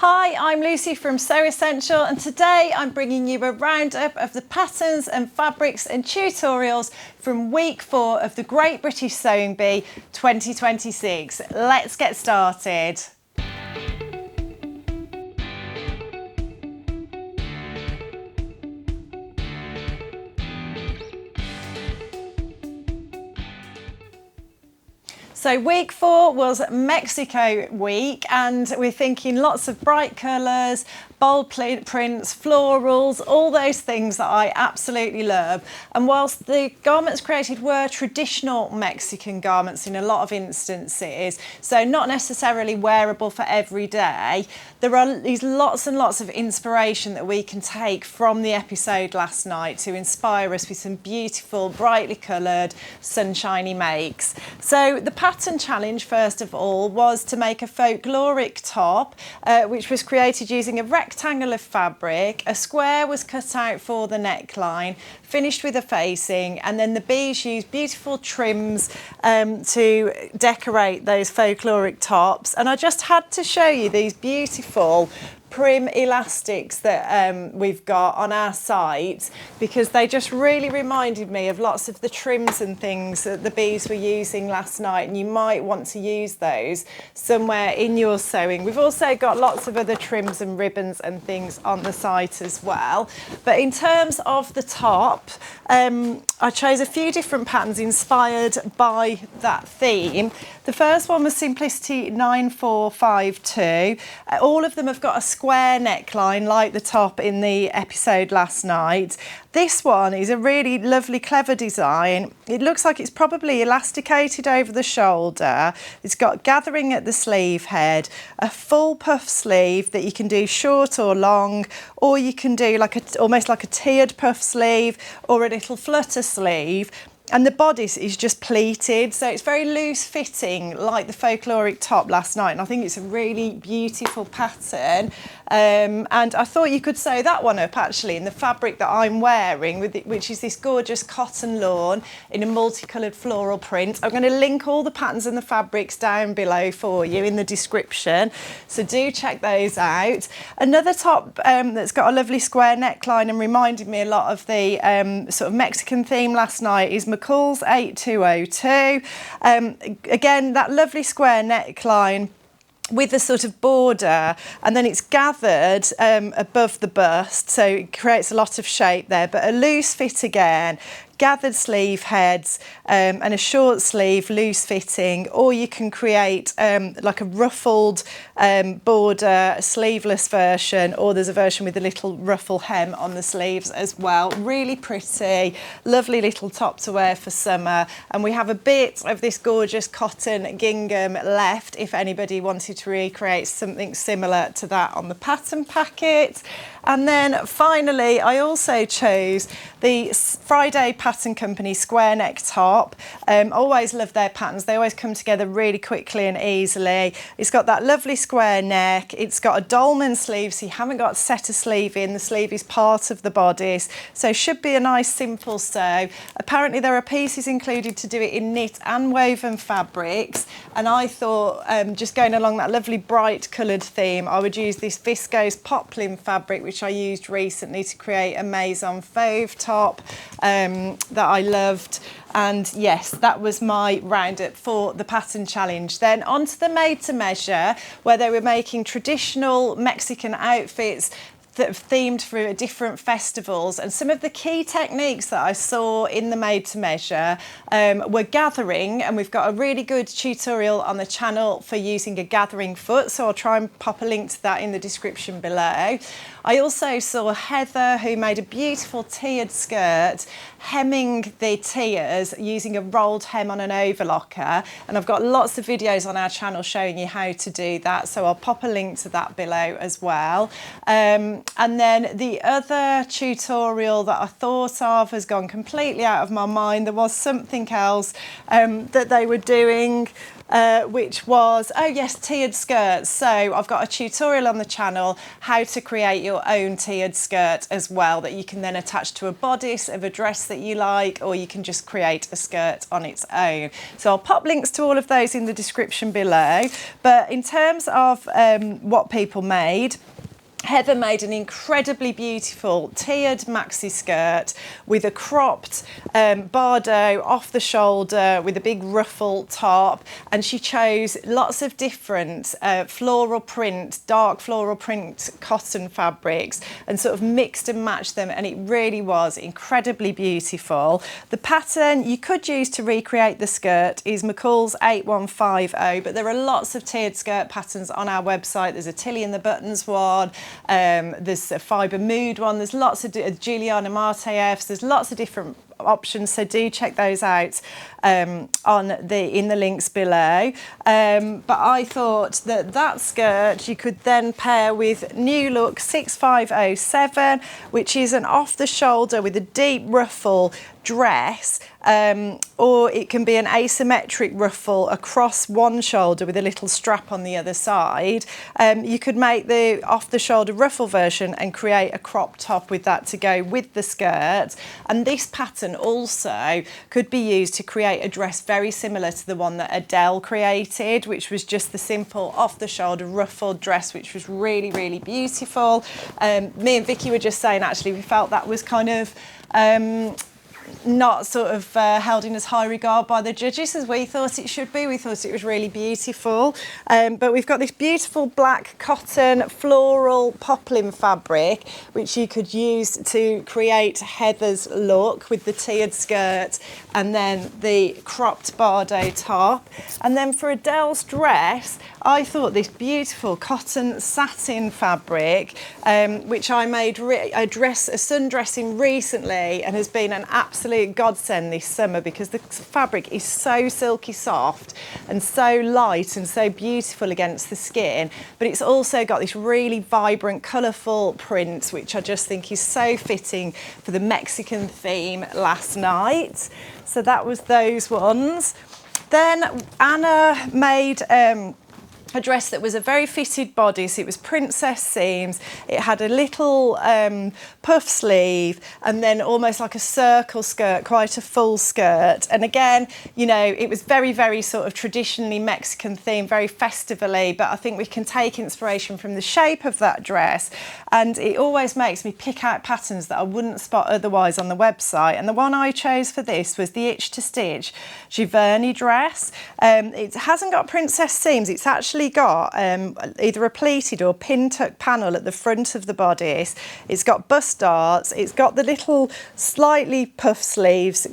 Hi, I'm Lucy from Sew Essential, and today I'm bringing you a roundup of the patterns and fabrics and tutorials from week 4 of the Great British Sewing Bee 2026. Let's get started. So week 4 was Mexico week, and we're thinking lots of bright colours, bold prints, florals, all those things that I absolutely love. And whilst the garments created were traditional Mexican garments in a lot of instances, so not necessarily wearable for every day, there are these lots and lots of inspiration that we can take from the episode last night to inspire us with some beautiful, brightly coloured, sunshiny makes. So the pattern challenge, first of all, was to make a folkloric top, which was created using a rectangle of fabric. A square was cut out for the neckline, finished with a facing, and then the bees used beautiful trims to decorate those folkloric tops. And I just had to show you these beautiful Prym elastics that we've got on our site, because they just really reminded me of lots of the trims and things that the bees were using last night, and you might want to use those somewhere in your sewing. We've also got lots of other trims and ribbons and things on the site as well. But in terms of the top, I chose a few different patterns inspired by that theme. The first one was Simplicity 9452. All of them have got a square neckline like the top in the episode last night. This one is a really lovely, clever design. It looks like it's probably elasticated over the shoulder. It's got gathering at the sleeve head, a full puff sleeve that you can do short or long, or you can do like almost like a tiered puff sleeve or a little flutter sleeve. And the bodice is just pleated, so it's very loose fitting like the folkloric top last night, and I think it's a really beautiful pattern. And I thought you could sew that one up actually in the fabric that I'm wearing, which is this gorgeous cotton lawn in a multicoloured floral print. I'm going to link all the patterns and the fabrics down below for you in the description, so do check those out. Another top that's got a lovely square neckline and reminded me a lot of the sort of Mexican theme last night is McCall's 8202. Again, that lovely square neckline with a sort of border, and then it's gathered above the bust, so it creates a lot of shape there, but a loose fit again, gathered sleeve heads, and a short sleeve loose fitting, or you can create like a ruffled border, a sleeveless version, or there's a version with a little ruffle hem on the sleeves as well. Really pretty, lovely little top to wear for summer. And we have a bit of this gorgeous cotton gingham left if anybody wanted to recreate something similar to that on the pattern packet. And then finally, I also chose the Friday Pattern Company square neck top. Always love their patterns. They always come together really quickly and easily. It's got that lovely square neck. It's got a dolman sleeve, so you haven't got to set a sleeve in. The sleeve is part of the bodice, so should be a nice simple sew. Apparently there are pieces included to do it in knit and woven fabrics, and I thought just going along that lovely bright coloured theme, I would use this viscose poplin fabric, which I used recently to create a maison fauve top that I loved. And yes, that was my roundup for the pattern challenge. Then on to the made to measure, where they were making traditional Mexican outfits that have themed for different festivals, and some of the key techniques that I saw in the made to measure were gathering, and we've got a really good tutorial on the channel for using a gathering foot, so I'll try and pop a link to that in the description below. I also saw Heather, who made a beautiful tiered skirt, hemming the tiers using a rolled hem on an overlocker, and I've got lots of videos on our channel showing you how to do that, so I'll pop a link to that below as well. And then the other tutorial that I thought of has gone completely out of my mind. There was something else that they were doing, which was, oh yes, tiered skirts. So I've got a tutorial on the channel how to create your own tiered skirt as well, that you can then attach to a bodice of a dress that you like, or you can just create a skirt on its own. So I'll pop links to all of those in the description below. But in terms of what people made, Heather made an incredibly beautiful tiered maxi skirt with a cropped bardeau off the shoulder with a big ruffle top, and she chose lots of different floral print, dark floral print cotton fabrics and sort of mixed and matched them, and it really was incredibly beautiful. The pattern you could use to recreate the skirt is McCall's 8150, but there are lots of tiered skirt patterns on our website. There's a Tilly and the Buttons one, there's a Fibre Mood one, there's lots of Juliana Martef's, there's lots of different options, so do check those out in the links below. But I thought that skirt you could then pair with New Look 6507, which is an off the shoulder with a deep ruffle dress, or it can be an asymmetric ruffle across one shoulder with a little strap on the other side. You could make the off the shoulder ruffle version and create a crop top with that to go with the skirt. And this pattern also could be used to create a dress very similar to the one that ADELE created, which was just the simple off the shoulder ruffled dress, which was really, really beautiful. Me and Vicky were just saying, actually, we felt that was kind of not sort of held in as high regard by the judges as we thought it should be. We thought it was really beautiful. But we've got this beautiful black cotton floral poplin fabric, which you could use to create Heather's look with the tiered skirt and then the cropped bardeau top. And then for ADELE's dress, I thought this beautiful cotton satin fabric, which I made a sundress in recently, and has been an absolute godsend this summer because the fabric is so silky soft and so light and so beautiful against the skin, but it's also got this really vibrant, colourful print, which I just think is so fitting for the Mexican theme last night. So that was those ones. Then Anna made a dress that was a very fitted bodice. It was princess seams. It had a little puff sleeve and then almost like a circle skirt, quite a full skirt. And again, you know, it was very, very sort of traditionally Mexican theme, very festivally, but I think we can take inspiration from the shape of that dress. And it always makes me pick out patterns that I wouldn't spot otherwise on the website. And the one I chose for this was the Itch to Stitch Giverny dress. It hasn't got princess seams. It's actually got either a pleated or pin tuck panel at the front of the bodice. It's got bust darts. It's got the little slightly puff sleeves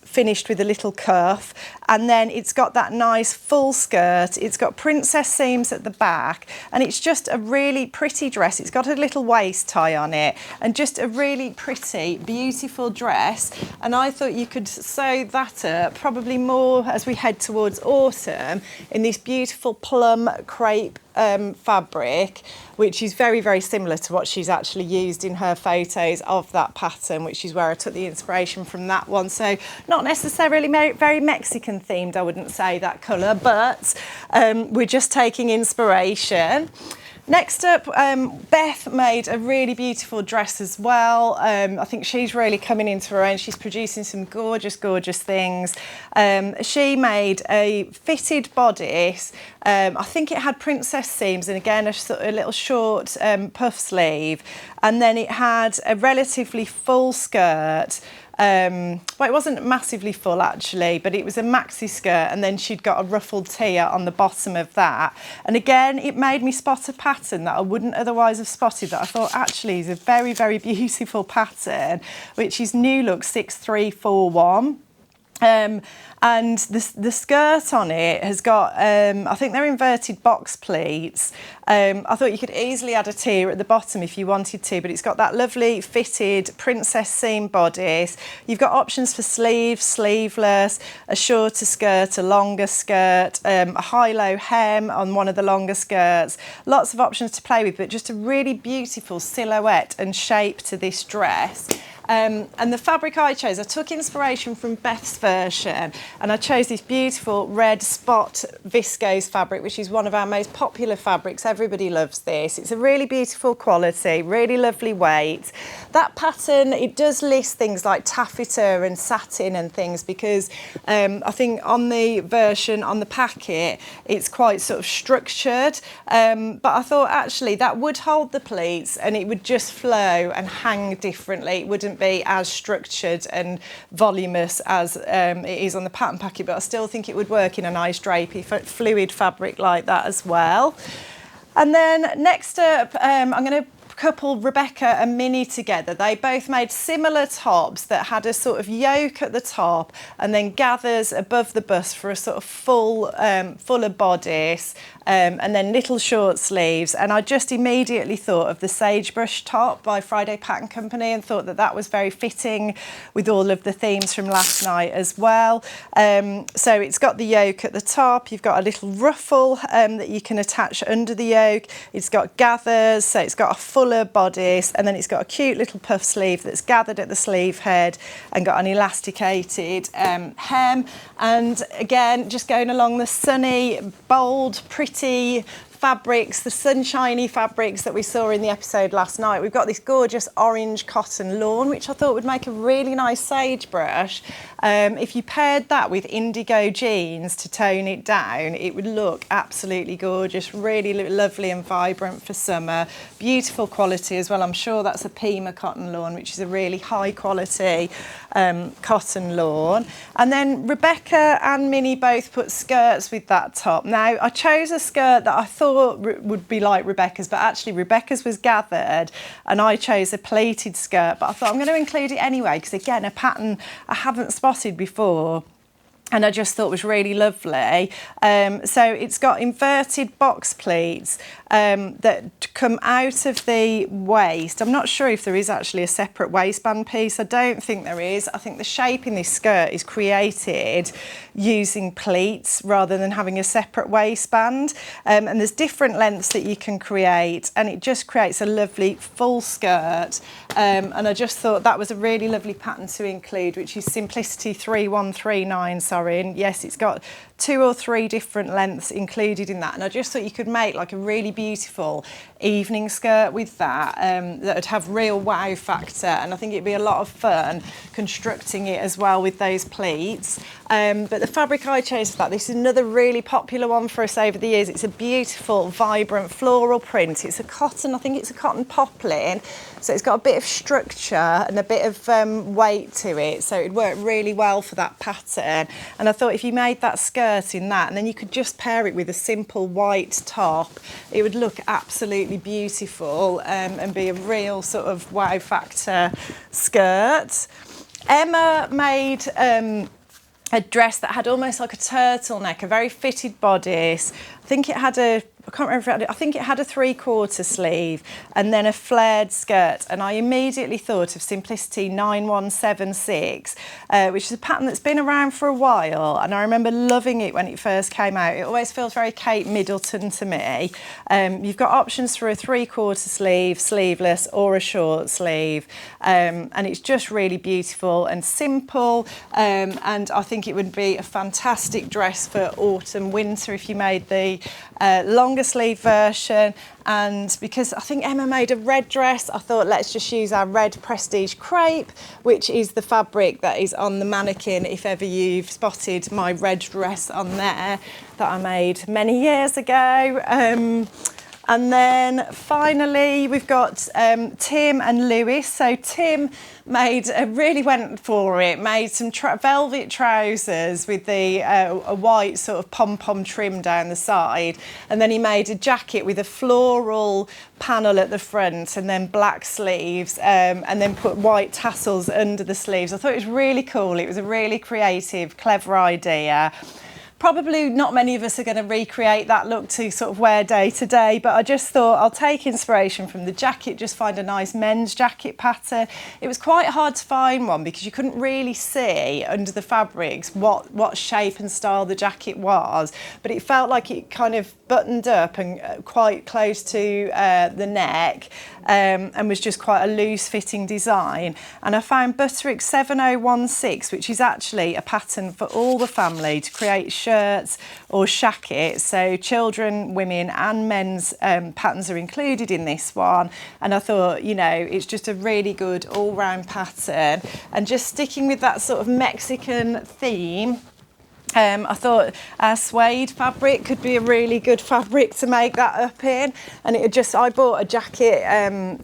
finished with a little cuff, and then it's got that nice full skirt. It's got princess seams at the back, and it's just a really pretty dress. It's got a little waist tie on it and just a really pretty, beautiful dress. And I thought you could sew that up probably more as we head towards autumn in this beautiful plum crepe fabric, which is very, very similar to what she's actually used in her photos of that pattern, which is where I took the inspiration from that one. So not necessarily very Mexican themed, I wouldn't say, that colour, but we're just taking inspiration. Next up, Beth made a really beautiful dress as well. I think she's really coming into her own. She's producing some gorgeous, gorgeous things. She made a fitted bodice. I think it had princess seams and again a little short puff sleeve. And then it had a relatively full skirt. Well, it wasn't massively full actually, but it was a maxi skirt, and then she'd got a ruffled tier on the bottom of that. And again, it made me spot a pattern that I wouldn't otherwise have spotted, that I thought actually is a very, very beautiful pattern, which is New Look 6341. And the skirt on it has got, I think they're inverted box pleats. I thought you could easily add a tier at the bottom if you wanted to, but it's got that lovely fitted princess seam bodice. You've got options for sleeves, sleeveless, a shorter skirt, a longer skirt, a high-low hem on one of the longer skirts. Lots of options to play with, but just a really beautiful silhouette and shape to this dress. And the fabric I chose, I took inspiration from Beth's version, and I chose this beautiful red spot viscose fabric, which is one of our most popular fabrics. Everybody loves this. It's a really beautiful quality, really lovely weight. That pattern, it does list things like taffeta and satin and things, because I think on the version, on the packet, it's quite sort of structured. But I thought actually that would hold the pleats and it would just flow and hang differently. It wouldn't be as structured and voluminous as it is on the pattern packet, but I still think it would work in a nice drapey fluid fabric like that as well. And then next up, I'm going to couple Rebecca and Minnie together. They both made similar tops that had a sort of yoke at the top and then gathers above the bust for a sort of fuller bodice, and then little short sleeves. And I just immediately thought of the Sagebrush top by Friday Pattern Company and thought that that was very fitting with all of the themes from last night as well. So it's got the yoke at the top, you've got a little ruffle that you can attach under the yoke, it's got gathers, so it's got a fuller bodice, and then it's got a cute little puff sleeve that's gathered at the sleeve head and got an elasticated hem. And again, just going along the sunny, bold, pretty fabrics, the sunshiny fabrics that we saw in the episode last night. We've got this gorgeous orange cotton lawn, which I thought would make a really nice sagebrush. If you paired that with indigo jeans to tone it down, it would look absolutely gorgeous, really lovely and vibrant for summer. Beautiful quality as well. I'm sure that's a Pima cotton lawn, which is a really high quality cotton lawn. And then Rebecca and Minnie both put skirts with that top. Now, I chose a skirt that I thought would be like Rebecca's, but actually Rebecca's was gathered and I chose a pleated skirt, but I thought I'm going to include it anyway because again, a pattern I haven't spotted before and I just thought was really lovely. So it's got inverted box pleats that come out of the waist. I'm not sure if there is actually a separate waistband piece. I don't think there is. I think the shape in this skirt is created using pleats rather than having a separate waistband. And there's different lengths that you can create and it just creates a lovely full skirt. And I just thought that was a really lovely pattern to include, which is Simplicity 3139, sorry. And yes, it's got 2 or 3 different lengths included in that. And I just thought you could make like a really beautiful evening skirt with that, that would have real wow factor. And I think it'd be a lot of fun constructing it as well with those pleats. But the fabric I chose for that, this is another really popular one for us over the years. It's a beautiful, vibrant floral print. It's a cotton, I think it's a cotton poplin. So it's got a bit of structure and a bit of weight to it. So it'd work really well for that pattern. And I thought if you made that skirt in that, and then you could just pair it with a simple white top, it would look absolutely beautiful and be a real sort of wow factor skirt. Emma made a dress that had almost like a turtleneck, a very fitted bodice. I think it had a, I can't remember if it had, I think it had a 3/4 sleeve and then a flared skirt. And I immediately thought of Simplicity 9176, which is a pattern that's been around for a while. And I remember loving it when it first came out. It always feels very Kate Middleton to me. You've got options for a 3/4 sleeve, sleeveless, or a short sleeve. And it's just really beautiful and simple. And I think it would be a fantastic dress for autumn, winter if you made the longer sleeve version. And because I think Emma made a red dress, I thought let's just use our red Prestige crepe, which is the fabric that is on the mannequin, if ever you've spotted my red dress on there that I made many years ago. And then finally, we've got Tim and Lewis. So Tim really went for it, made some velvet trousers with the a white sort of pom-pom trim down the side. And then he made a jacket with a floral panel at the front and then black sleeves, and then put white tassels under the sleeves. I thought it was really cool. It was a really creative, clever idea. Probably not many of us are going to recreate that look to sort of wear day to day, but I just thought I'll take inspiration from the jacket, just find a nice men's jacket pattern. It was quite hard to find one because you couldn't really see under the fabrics what shape and style the jacket was, but it felt like it kind of buttoned up and quite close to the neck, and was just quite a loose fitting design. And I found Butterick 7016, which is actually a pattern for all the family to create shirts or shackets. So children, women and men's patterns are included in this one. And I thought, you know, it's just a really good all-round pattern. And just sticking with that sort of Mexican theme, I thought our suede fabric could be a really good fabric to make that up in. And I bought a jacket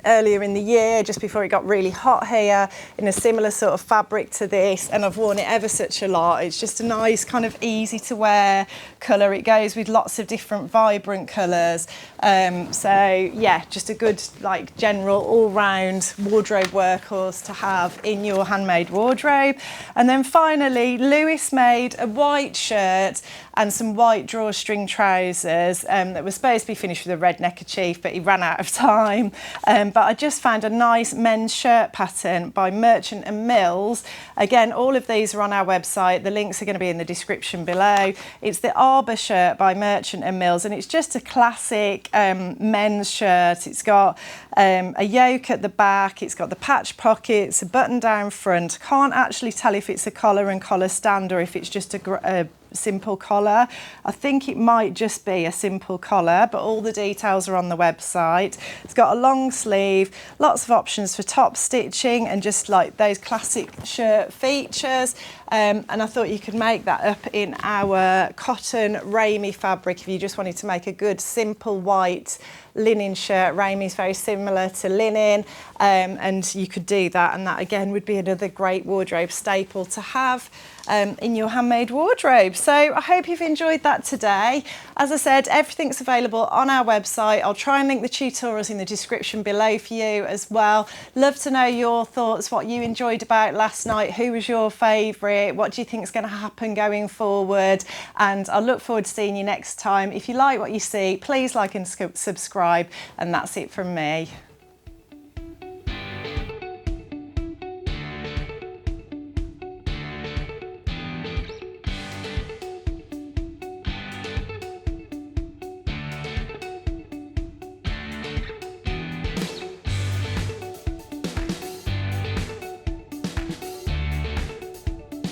earlier in the year, just before it got really hot here, in a similar sort of fabric to this, and I've worn it ever such a lot. It's just a nice kind of easy to wear colour. It goes with lots of different vibrant colours. So yeah, just a good like general all-round wardrobe workhorse to have in your handmade wardrobe. And then finally, Lewis made a white shirt and some white drawstring trousers that were supposed to be finished with a red neckerchief, but he ran out of time. But I just found a nice men's shirt pattern by Merchant and Mills. Again, all of these are on our website. The links are going to be in the description below. It's the Arbor shirt by Merchant and Mills, and it's just a classic men's shirt. It's got a yoke at the back, it's got the patch pockets, a button down front. Can't actually tell if it's a collar and collar stand or if it's just a simple collar. I think it might just be a simple collar, but all the details are on the website. It's got a long sleeve, lots of options for top stitching and just like those classic shirt features. And I thought you could make that up in our cotton Ramie fabric if you just wanted to make a good simple white linen shirt. Ramie is very similar to linen, and you could do that, and that again would be another great wardrobe staple to have in your handmade wardrobe. So I hope you've enjoyed that today. As I said, everything's available on our website. I'll try and link the tutorials in the description below for you as well. Love to know your thoughts, what you enjoyed about last night, who was your favourite, what do you think is going to happen going forward, and I look forward to seeing you next time. If you like what you see, please like and subscribe, and that's it from me.